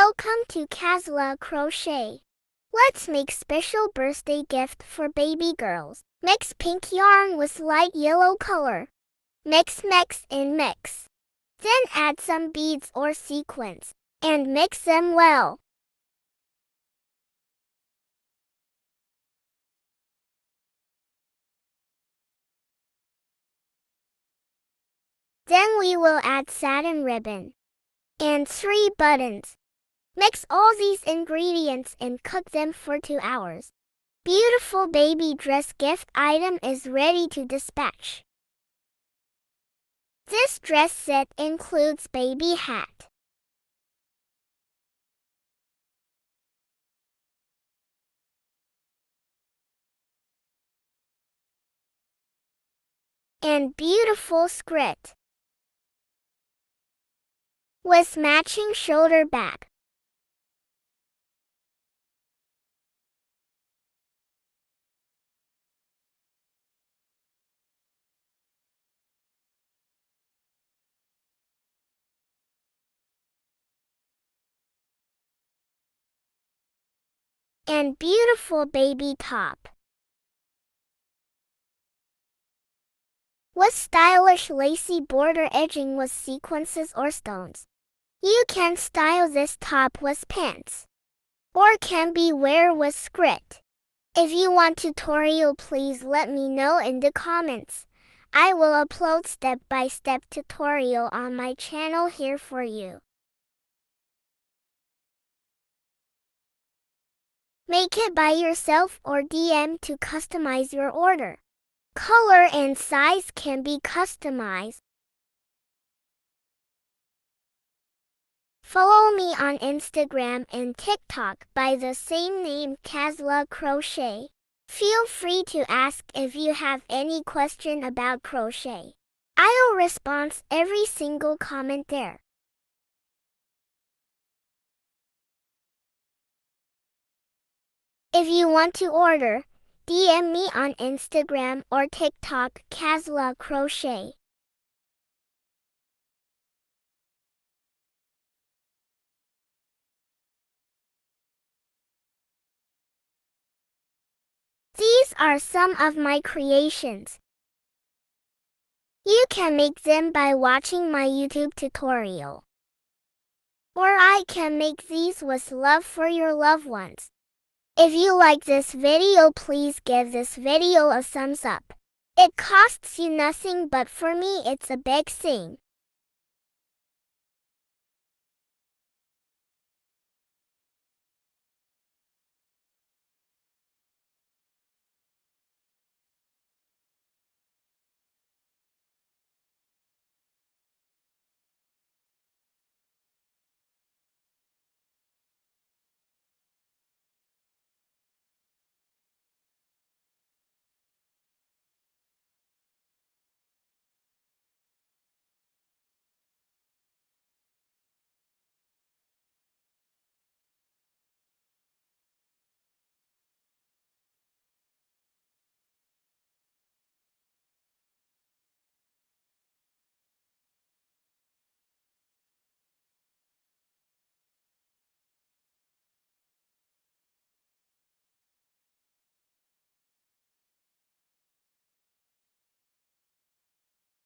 Welcome to QazLa Crochet. Let's make special birthday gift for baby girls. Mix pink yarn with light yellow color. Mix and mix. Then add some beads or sequins and mix them well. Then we will add satin ribbon and 3 buttons. Mix all these ingredients and cook them for 2 hours. Beautiful baby dress gift item is ready to dispatch. This dress set includes baby hat, and beautiful skrit with matching shoulder bag. And beautiful baby top with stylish lacy border edging with sequences or stones. You can style this top with pants or can be wear with skrit. If you want tutorial, please let me know in the comments. I will upload step-by-step tutorial on my channel here for you. Make it by yourself or DM to customize your order. Color and size can be customized. Follow me on Instagram and TikTok by the same name, QazLa Crochet. Feel free to ask if you have any question about crochet. I'll respond every single comment there. If you want to order, DM me on Instagram or TikTok, QazLa Crochet. These are some of my creations. You can make them by watching my YouTube tutorial. Or I can make these with love for your loved ones. If you like this video, please give this video a thumbs up. It costs you nothing, but for me it's a big thing.